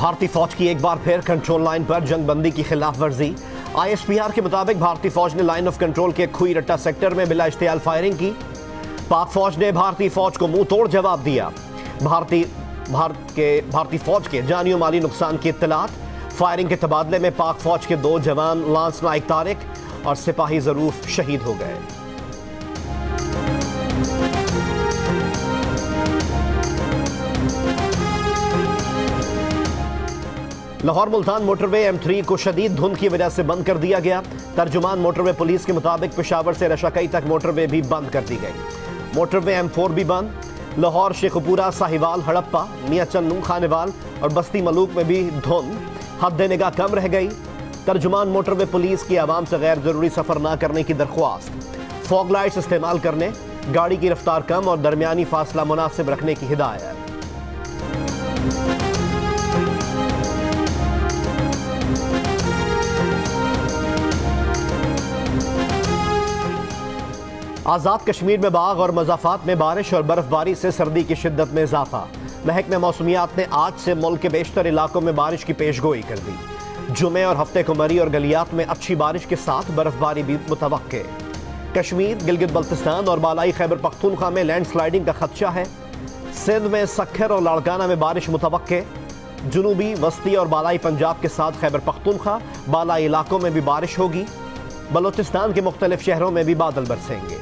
भारतीय फौज की एक बार फिर कंट्रोल लाइन पर जंगबंदी की खिलाफ वर्जी। ISPR के मुताबिक भारतीय फौज ने लाइन ऑफ कंट्रोल के खुई रट्टा सेक्टर में बिला इश्तियाल फायरिंग की। पाक फौज ने भारतीय फौज को मुंह तोड़ जवाब दिया। भारतीय फौज के जानी और माली नुकसान की इत्तलात। फायरिंग के तबादले में पाक फौज के 2 जवान लांस नाइक तारिक और सिपाही जरूफ शहीद हो गए। लाहौर मुल्तान मोटरवे M3 को शदीद धुंध की वजह से बंद कर दिया गया। तर्जुमान मोटरवे पुलिस के मुताबिक पेशावर से रशाकई तक मोटरवे भी बंद कर दी गई। मोटरवे M4 भी बंद। लाहौर शेखुपुरा साहिवाल हड़प्पा मियां चन्नू खानेवाल और बस्ती मलूक में भी धुंध हद निगाह कम रह गई। तर्जुमान मोटरवे पुलिस की आवाम से गैर जरूरी सफर न करने की दरख्वास्त। फॉग लाइट्स इस्तेमाल करने, गाड़ी की रफ्तार कम और दरमियानी फासला मुनासिब रखने की हिदायत। आज़ाद कश्मीर में बाग और मज़ाफ़ात में बारिश और बर्फबारी से सर्दी की शिद्दत में इजाफा। महकमे मौसमियात ने आज से मुल्क के बेशतर इलाकों में बारिश की पेशगोई कर दी। जुमे और हफ्ते को मरी और गलियात में अच्छी बारिश के साथ बर्फबारी भी मुतवक्के। कश्मीर, गिलगित बल्तिस्तान और बालाई खैबर पख्तूनख्वा में लैंडस्लाइडिंग का खदशा है। सिंध में सक्खर और लाड़काना में बारिश मुतवक्के। जुनूबी, वस्ती और बालाई पंजाब के साथ खैबर पख्तूनख्वा, बालाई इलाकों में भी बारिश होगी। बलोचिस्तान के मुख्तलिफ शहरों में भी बादल बरसेंगे।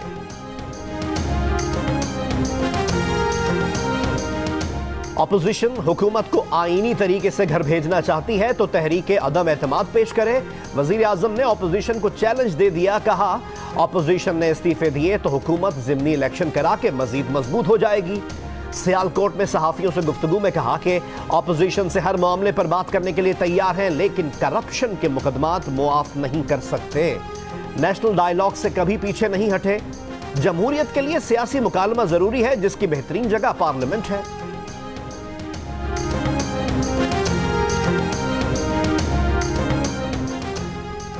अपोजिशन हुकूमत को आईनी तरीके से घर भेजना चाहती है तो तहरीक अदम एतमाद पेश करे। वजीर आजम ने अपोजिशन को चैलेंज दे दिया। कहा, अपोजिशन ने इस्तीफे दिए तो हुकूमत जिमनी इलेक्शन करा के मजीद मजबूत हो जाएगी। सियालकोट में सहाफियों से गुफ्तगू में कहा कि अपोजिशन से हर मामले पर बात करने के लिए तैयार हैं, लेकिन करप्शन के मुकदमात मुआफ नहीं कर सकते। नेशनल डायलॉग से कभी पीछे नहीं हटे। जमहूरियत के लिए सियासी मुकालमा जरूरी है, जिसकी बेहतरीन जगह पार्लियामेंट है।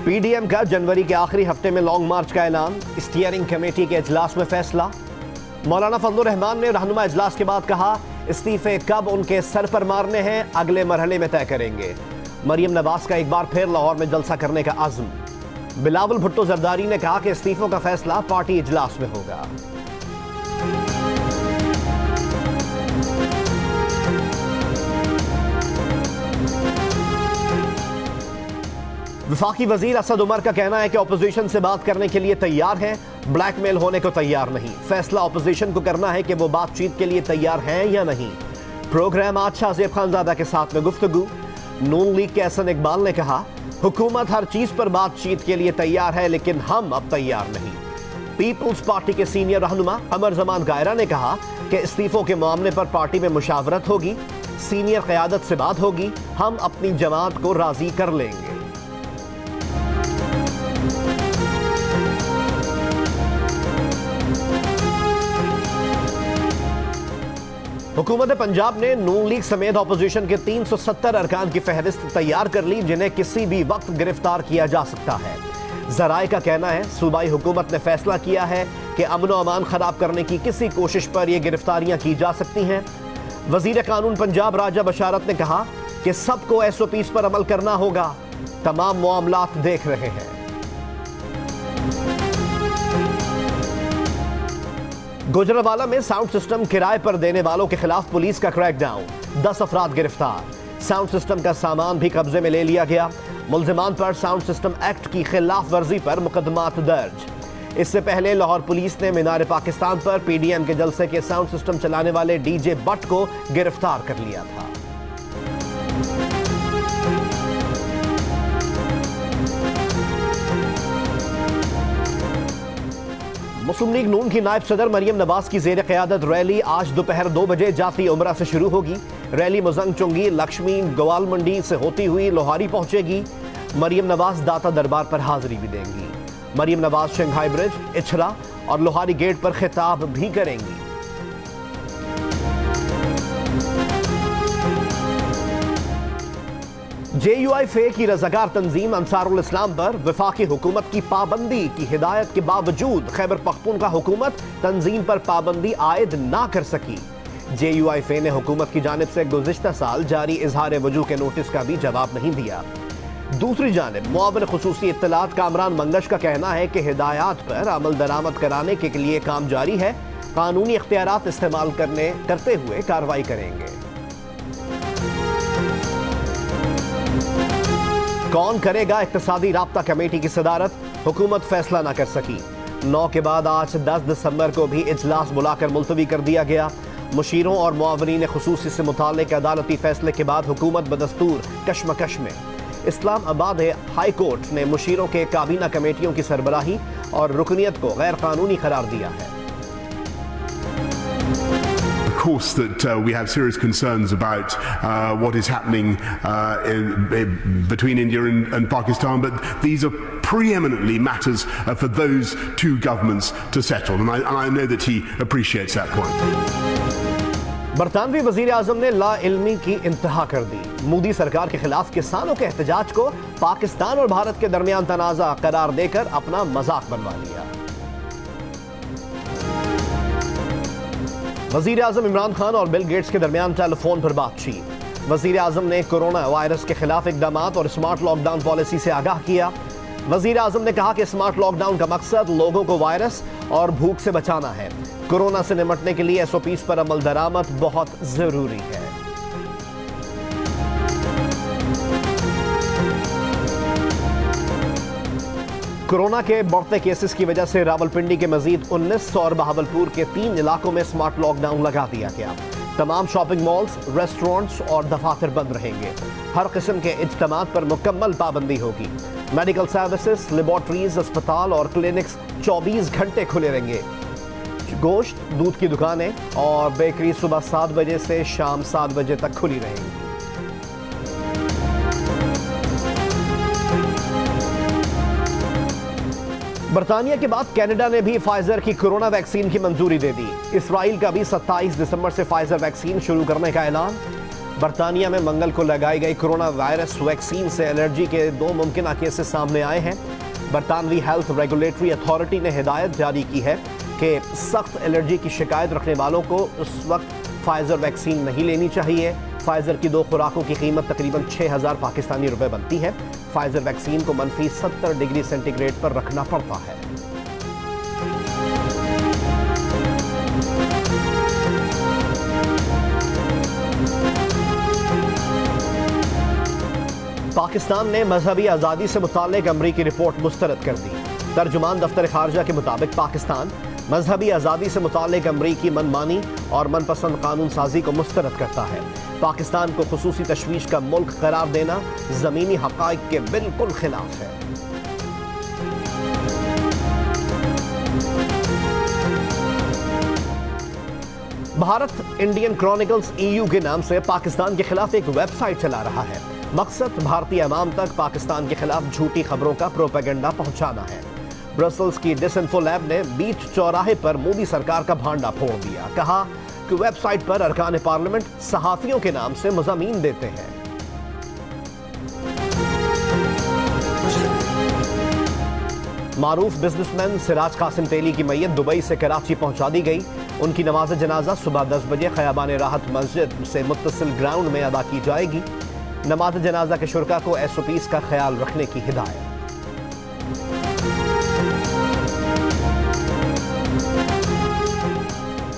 PDM का जनवरी के आखिरी हफ्ते में लॉन्ग मार्च का ऐलान। स्टीयरिंग कमेटी के इजलास में फैसला। मौलाना फजलुर रहमान ने रहनुमा इजलास के बाद कहा, इस्तीफे कब उनके सर पर मारने हैं अगले मरहले में तय करेंगे। मरियम नवाज का एक बार फिर लाहौर में जलसा करने का अज़्म। बिलावल भुट्टो जरदारी ने कहा कि इस्तीफों का फैसला पार्टी इजलास में होगा। वफाकी वजीर असद उमर का कहना है कि अपोजिशन से बात करने के लिए तैयार है, ब्लैकमेल होने को तैयार नहीं। फैसला अपोजिशन को करना है कि वो बातचीत के लिए तैयार हैं या नहीं। प्रोग्राम आज शाहजेब खानजादा के साथ में गुफ्तगू। नून लीग के एहसन इकबाल ने कहा, हुकूमत हर चीज पर बातचीत के लिए तैयार है, लेकिन हम अब तैयार नहीं। पीपल्स पार्टी के सीनियर रहनुमा अमर जमान गायरा ने कहा कि इस्तीफों के मामले पर पार्टी में मुशावरत होगी, सीनियर क़यादत से बात होगी, हम अपनी जमात को राजी कर लेंगे। हुकूमत पंजाब ने नून लीग समेत अपोजिशन के 370 अरकान की फहरिस्त तैयार कर ली, जिन्हें किसी भी वक्त गिरफ्तार किया जा सकता है। जराए का कहना है, सूबाई हुकूमत ने फैसला किया है कि अमन और अमान खराब करने की किसी कोशिश पर यह गिरफ्तारियां की जा सकती हैं। वजीर कानून पंजाब राजा बशारत ने कहा कि सबको SOPs पर अमल करना होगा, तमाम मामलात देख रहे हैं। गुजरावाला में साउंड सिस्टम किराए पर देने वालों के खिलाफ पुलिस का क्रैकडाउन। 10 अफराद गिरफ्तार। साउंड सिस्टम का सामान भी कब्जे में ले लिया गया। मुल्जिमान पर साउंड सिस्टम एक्ट की खिलाफ वर्जी पर मुकदमात दर्ज। इससे पहले लाहौर पुलिस ने मीनार पाकिस्तान पर PDM के जलसे के साउंड सिस्टम चलाने वाले DJ बट को गिरफ्तार कर लिया था। मुस्लिम लीग नून की नायब सदर मरियम नवाज की जेर क़यादत रैली आज दोपहर 2 बजे जाती उमरा से शुरू होगी। रैली मुजंग चुंगी, लक्ष्मी, गोवाल मंडी से होती हुई लोहारी पहुंचेगी। मरियम नवाज दाता दरबार पर हाजिरी भी देंगी। मरियम नवाज शंघाई ब्रिज, इछरा और लोहारी गेट पर खिताब भी करेंगी। JUI-FA की रज़ाकार तंजीम अंसारुल इस्लाम पर वफाकी हुकूमत की पाबंदी की हिदायत के बावजूद खैबर पख्तूनख्वा हुकूमत तंजीम पर पाबंदी आयद ना कर सकी। JUIFA ने हुकूमत की जानिब से गुज़िश्ता साल जारी इजहार वजूह के नोटिस का भी जवाब नहीं दिया। दूसरी जानिब मुआविन खुसूसी इत्तलात कामरान मंगश का कहना है कि हिदायत पर अमल दरामद कराने के लिए काम जारी है, कानूनी इख्तियारात इस्तेमाल करते हुए कार्रवाई करेंगे। कौन करेगा इक्तिसादी राब्ता कमेटी की सदारत, हुकूमत फैसला न कर सकी। 9 के बाद आज 10 दिसंबर को भी इजलास बुलाकर मुलतवी कर दिया गया। मुशीरों और मुआवरीन खुसूसी से मुताल्लिक अदालती फैसले के बाद हुकूमत बदस्तूर कशमकश में। इस्लामाबाद हाई कोर्ट ने मुशीरों के काबीना कमेटियों की सरबराही और रुकनियत को गैर कानूनी करार दिया है। Of course that we have serious concerns about what is happening between India and Pakistan, but these are preeminently matters for those two governments to settle, and I know that he appreciates that point. बरतानवी वजीर आजम ने ला इल्मी की इंतहा कर दी। मोदी सरकार के खिलाफ किसानों के एहतजाज को पाकिस्तान और भारत के दरमियान तनाज़ा करार देकर अपना मजाक बनवा लिया। वजीर आजम इमरान खान और बिल गेट्स के दरमियान टेलीफोन पर बातचीत। वजीर आजम ने कोरोना वायरस के खिलाफ इकदामात और स्मार्ट लॉकडाउन पॉलिसी से आगाह किया। वजीर आजम ने कहा कि स्मार्ट लॉकडाउन का मकसद लोगों को वायरस और भूख से बचाना है। कोरोना से निपटने के लिए SOPs पर अमल दरामद बहुत जरूरी है। कोरोना के बढ़ते केसेस की वजह से रावलपिंडी के मजीद 19 और बहावलपुर के 3 इलाकों में स्मार्ट लॉकडाउन लगा दिया गया। तमाम शॉपिंग मॉल्स, रेस्टोरेंट्स और दफातर बंद रहेंगे। हर किस्म के इज्तिमात पर मुकम्मल पाबंदी होगी। मेडिकल सर्विसेज, लेबॉर्ट्रीज, अस्पताल और क्लिनिक्स 24 घंटे खुले रहेंगे। गोश्त, दूध की दुकानें और बेकरी सुबह 7 बजे से शाम 7 बजे तक खुली रहेंगी। बरतानिया के बाद कनाडा ने भी फाइजर की कोरोना वैक्सीन की मंजूरी दे दी। इसराइल का भी 27 दिसंबर से फाइजर वैक्सीन शुरू करने का ऐलान। बरतानिया में मंगल को लगाई गई कोरोना वायरस वैक्सीन से एलर्जी के 2 मुमकिन केसेस सामने आए हैं। बरतानवी हेल्थ रेगुलेटरी अथॉरिटी ने हिदायत जारी की है कि सख्त एलर्जी की शिकायत रखने वालों को उस वक्त फाइजर वैक्सीन नहीं लेनी चाहिए। फाइजर की 2 खुराकों की कीमत तकरीबन 6000 पाकिस्तानी रुपए बनती है। फाइजर वैक्सीन को मनफी 70 डिग्री सेंटीग्रेड पर रखना पड़ता है। पाकिस्तान ने मजहबी आज़ादी से मुताल्लिक अमरीकी रिपोर्ट मुस्तरद कर दी। तर्जुमान दफ्तर खारजा के मुताबिक पाकिस्तान मजहबी आज़ादी से मुताल्लिक अमरीकी मनमानी और मनपसंद कानून साजी को मुस्तरद करता है। पाकिस्तान को खुसूसी तशवीश का मुल्क करार देना ज़मीनी हक़ाइक़ के बिल्कुल खिलाफ है। भारत इंडियन क्रॉनिकल्स EU के नाम से पाकिस्तान के खिलाफ एक वेबसाइट चला रहा है। मकसद भारतीय अवाम तक पाकिस्तान के खिलाफ झूठी खबरों का प्रोपेगेंडा पहुंचाना है। ब्रसल्स की डिसइंफो लैब ने बीच चौराहे पर मोदी सरकार का भांडा फोड़ दिया। कहा कि वेबसाइट पर अरकान पार्लियामेंट सहाफियों के नाम से मज़ामीन देते हैं। मारूफ बिजनेसमैन सिराज कासिम तेली की मैयत दुबई से कराची पहुंचा दी गई। उनकी नमाज जनाजा सुबह 10 बजे खयाबान राहत मस्जिद से मुत्तसिल ग्राउंड में अदा की जाएगी। नमाज जनाजा के शुरका को SOPs का ख्याल रखने की हिदायत।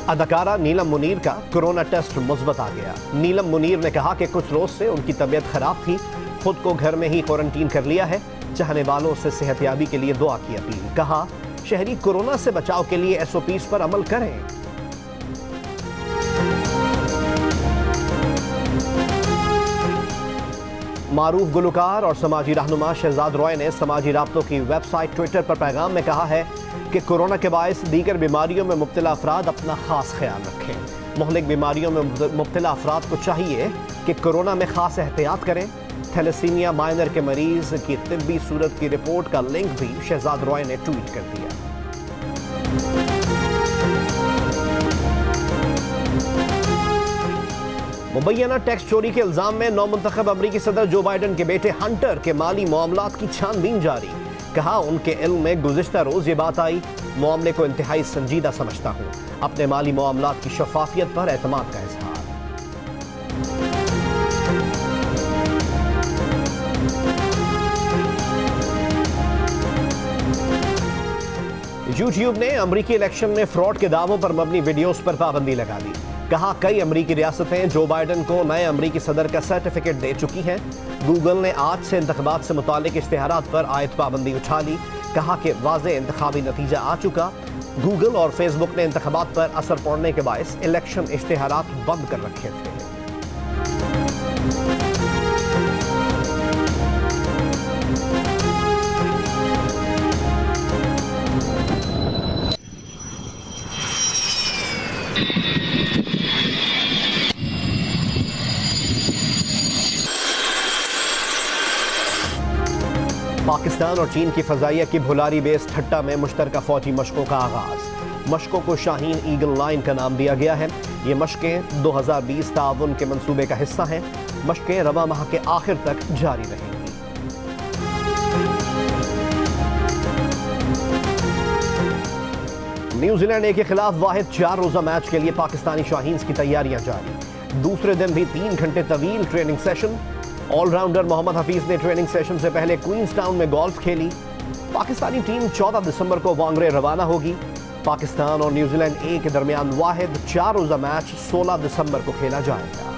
अदाकारा नीलम मुनीर का कोरोना टेस्ट मुस्बत आ गया। नीलम मुनीर ने कहा कि कुछ रोज से उनकी तबीयत खराब थी, खुद को घर में ही क्वारंटीन कर लिया है। चाहने वालों से सेहतयाबी के लिए दुआ की अपील। कहा शहरी कोरोना से बचाव के लिए SOPs पर अमल करें। मारूफ गुलकार और समाजी रहनुमा शहजाद रॉय ने समाजी राब्तों की वेबसाइट ट्विटर पर पैगाम में कहा है कि कोरोना के बायस दीगर बीमारियों में मुब्तला अफराद अपना खास ख्याल रखें। मुहलिक बीमारियों में मुब्तला अफराद को चाहिए कि कोरोना में खास एहतियात करें। थैलेसीमिया माइनर के मरीज की तिब्बी सूरत की रिपोर्ट का लिंक भी शहजाद रॉय ने ट्वीट कर दिया। मुबैना टैक्स चोरी के इल्जाम में नौमुंतखब अमरीकी सदर जो बाइडन के बेटे हंटर के माली मामलात की छानबीन जारी। कहा उनके इल्म में गुज़िश्ता रोज ये बात आई, मामले को इंतहाई संजीदा समझता हूँ। अपने माली मामलात की शफाफियत पर एतमाद का इजहार। यूट्यूब ने अमरीकी इलेक्शन में फ्रॉड के दावों पर मबनी वीडियोस पर पाबंदी लगा दी। कहा कई अमरीकी रियासतें जो बाइडन को नए अमरीकी सदर का सर्टिफिकेट दे चुकी हैं। गूगल ने आज से इंतखाबात से मुतालिक इश्तिहारात पर आयत पाबंदी उठा ली। कहा कि वाज़ेह इंतखाबी नतीजा आ चुका। गूगल और फेसबुक ने इंतखाबात पर असर पड़ने के बायस इलेक्शन इश्तिहारात बंद कर रखे थे। पाकिस्तान और चीन की फजाइया की भुलारी बेस ठट्टा में मुश्तरका फौजी मशकों का आगाज। मशकों को शाहीन ईगल लाइन का नाम दिया गया है। ये मशकें 2020 ताउन के मंसूबे का हिस्सा हैं। मशकें रवा माह के आखिर तक जारी रहेंगी। न्यूजीलैंड ए के खिलाफ वाहिद 4 रोजा मैच के लिए पाकिस्तानी शाहीन्स की तैयारियां जारी। दूसरे दिन भी 3 घंटे तवील training session. Allrounder Mohammad Hafeez ने ट्रेनिंग सेशन से पहले क्वींस टाउन में गोल्फ खेली। पाकिस्तानी टीम 14 दिसंबर को वांगरे रवाना होगी। पाकिस्तान और न्यूजीलैंड ए के दरमियान वाहिद 4 रोजा मैच 16 दिसंबर को खेला जाएगा।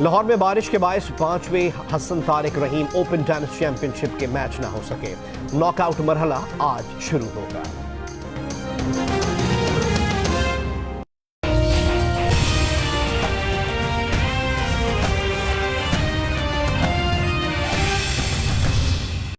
लाहौर में बारिश के बायस 5वें हसन तारिक रहीम ओपन टेनिस चैंपियनशिप के मैच न हो सके। नॉकआउट मरहला आज शुरू होगा।